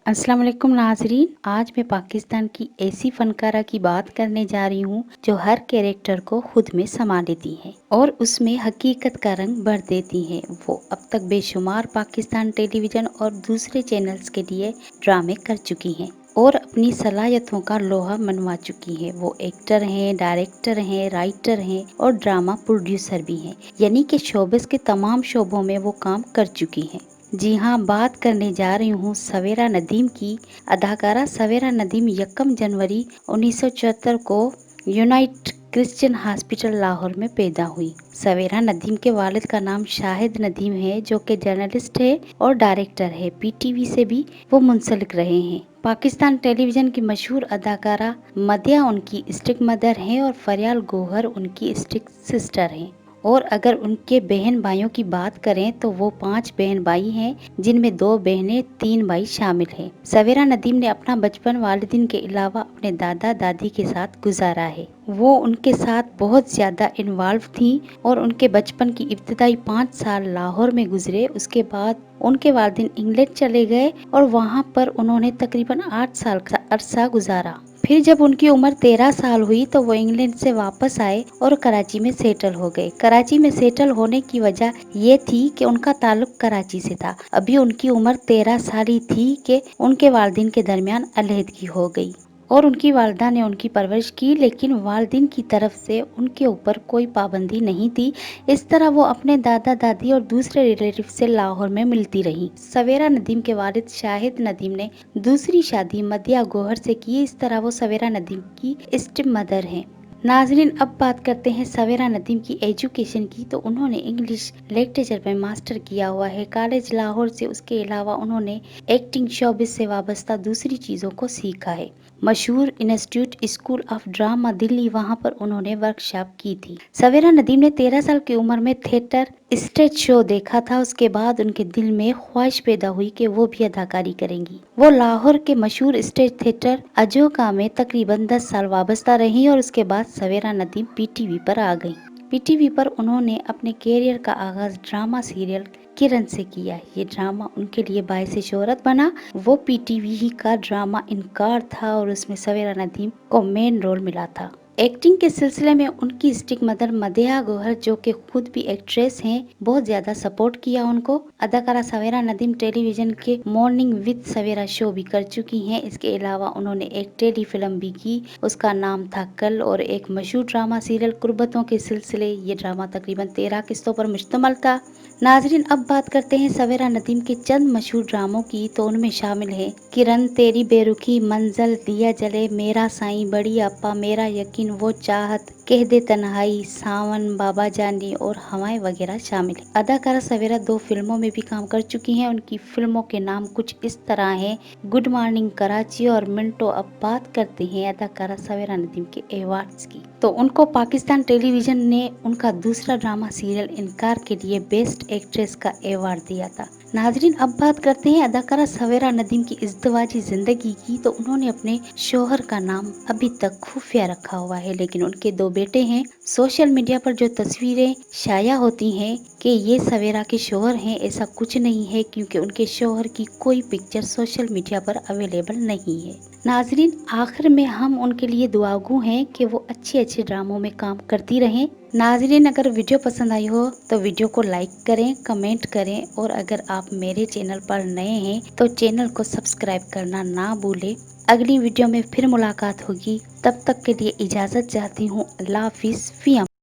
السلام علیکم ناظرین، آج میں پاکستان کی ایسی فنکارہ کی بات کرنے جا رہی ہوں جو ہر کیریکٹر کو خود میں سما لیتی ہے اور اس میں حقیقت کا رنگ بھر دیتی ہے۔ وہ اب تک بے شمار پاکستان ٹیلی ویژن اور دوسرے چینلز کے لیے ڈرامے کر چکی ہیں اور اپنی صلاحیتوں کا لوہا منوا چکی ہے۔ وہ ایکٹر ہیں، ڈائریکٹر ہیں، رائٹر ہیں اور ڈرامہ پروڈیوسر بھی ہیں، یعنی کہ شوبز کے تمام شعبوں میں وہ کام کر چکی ہیں۔ جی ہاں، بات کرنے جا رہی ہوں سویرا ندیم کی۔ اداکارہ سویرا ندیم 1 جنوری 1974 کو یونائٹ کرسچن ہاسپٹل لاہور میں پیدا ہوئی۔ سویرا ندیم کے والد کا نام شاہد ندیم ہے جو کہ جرنلسٹ ہے اور ڈائریکٹر ہے۔ پی ٹی وی سے بھی وہ منسلک رہے ہیں۔ پاکستان ٹیلی ویژن کی مشہور اداکارہ مدیحہ ان کی اسٹیپ مدر ہیں اور فریال گوہر ان کی اسٹیپ سسٹر ہیں۔ اور اگر ان کے بہن بھائیوں کی بات کریں تو وہ 5 بہن بھائی ہیں، جن میں 2 بہنیں 3 بھائی شامل ہیں۔ سویرا ندیم نے اپنا بچپن والدین کے علاوہ اپنے دادا دادی کے ساتھ گزارا ہے۔ وہ ان کے ساتھ بہت زیادہ انوالو تھیں اور ان کے بچپن کی ابتدائی 5 سال لاہور میں گزرے۔ اس کے بعد ان کے والدین انگلینڈ چلے گئے اور وہاں پر انہوں نے تقریباً 8 سال کا عرصہ گزارا۔ پھر جب ان کی عمر 13 سال ہوئی تو وہ انگلینڈ سے واپس آئے اور کراچی میں سیٹل ہو گئے۔ کراچی میں سیٹل ہونے کی وجہ یہ تھی کہ ان کا تعلق کراچی سے تھا۔ ابھی ان کی عمر 13 سال ہی تھی کہ ان کے والدین کے درمیان علیحدگی ہو گئی اور ان کی والدہ نے ان کی پرورش کی، لیکن والدین کی طرف سے ان کے اوپر کوئی پابندی نہیں تھی۔ اس طرح وہ اپنے دادا دادی اور دوسرے ریلیٹیو سے لاہور میں ملتی رہی۔ سویرا ندیم کے والد شاہد ندیم نے دوسری شادی مدیحہ گوہر سے کی۔ اس طرح وہ سویرا ندیم کی اسٹیپ مدر ہیں۔ ناظرین، اب بات کرتے ہیں سویرا ندیم کی ایجوکیشن کی۔ تو انہوں نے انگلش لٹریچر میں ماسٹر کیا ہوا ہے کالج لاہور سے۔ اس کے علاوہ انہوں نے ایکٹنگ شوبز سے وابستہ دوسری چیزوں کو سیکھا ہے۔ مشہور انسٹیٹیوٹ اسکول آف ڈرامہ دلی، وہاں پر انہوں نے ورکشاپ کی تھی۔ سویرا ندیم نے 13 سال کی عمر میں تھیٹر اسٹیج شو دیکھا تھا۔ اس کے بعد ان کے دل میں خواہش پیدا ہوئی کہ وہ بھی اداکاری کریں گی۔ وہ لاہور کے مشہور اسٹیج تھیٹر اجوکا میں تقریباً 10 سال وابستہ رہی اور اس کے بعد سویرا ندیم پی ٹی وی پر آ گئی۔ پی ٹی وی پر انہوں نے اپنے کیریئر کا آغاز ڈرامہ سیریل کرن سے کیا۔ یہ ڈرامہ ان کے لیے باعث شہرت بنا۔ وہ پی ٹی وی ہی کا ڈرامہ انکار تھا اور اس میں سویرا ندیم کو مین رول ملا تھا۔ ایکٹنگ کے سلسلے میں ان کی اسٹیپ مدر مدیحہ گوہر، جو کہ خود بھی ایکٹریس ہیں، بہت زیادہ سپورٹ کیا ان کو۔ اداکارہ سویرا ندیم ٹیلی ویژن کے مارننگ وتھ سویرا شو بھی کر چکی ہیں۔ اس کے علاوہ انہوں نے ایک ٹیلی فلم بھی کی، اس کا نام تھا کل، اور ایک مشہور ڈرامہ سیریل قربتوں کے سلسلے۔ یہ ڈرامہ تقریباً 13 قسطوں پر مشتمل تھا۔ ناظرین، اب بات کرتے ہیں سویرا ندیم کے چند مشہور ڈراموں کی۔ تو ان میں شامل ہے کرن، تیری بے رخی، منزل، دیا جلے، میرا سائیں، بڑی آپا، میرا یقین، وہ چاہت، کہہ دے تنہائی، ساون، بابا جانی اور ہوائیں وغیرہ شامل ہیں۔ اداکارہ سویرا 2 فلموں میں بھی کام کر چکی ہیں۔ ان کی فلموں کے نام کچھ اس طرح ہیں: گڈ مارننگ کراچی اور منٹو۔ اب بات کرتے ہیں اداکارہ سویرا ندیم کے ایوارڈز کی۔ تو ان کو پاکستان ٹیلی ویژن نے ان کا دوسرا ڈرامہ سیریل انکار کے لیے بیسٹ ایکٹریس کا ایوارڈ دیا تھا۔ ناظرین، اب بات کرتے ہیں اداکارہ سویرا ندیم کی ازدواجی زندگی کی۔ تو انہوں نے اپنے شوہر کا نام ابھی تک خفیہ رکھا ہوا ہے، لیکن ان کے 2 بیٹے ہیں۔ سوشل میڈیا پر جو تصویریں شائع ہوتی ہیں کہ یہ سویرا کے شوہر ہیں، ایسا کچھ نہیں ہے، کیونکہ ان کے شوہر کی کوئی پکچر سوشل میڈیا پر اویلیبل نہیں ہے۔ ناظرین، آخر میں ہم ان کے لیے دعاگو ہیں کہ وہ اچھے ڈراموں میں کام کرتی رہیں۔ ناظرین، اگر ویڈیو پسند آئی ہو تو ویڈیو کو لائک کریں، کمنٹ کریں، اور اگر آپ میرے چینل پر نئے ہیں تو چینل کو سبسکرائب کرنا نہ بھولیں۔ اگلی ویڈیو میں پھر ملاقات ہوگی، تب تک کے لیے اجازت چاہتی ہوں۔ اللہ حافظ، فی امان۔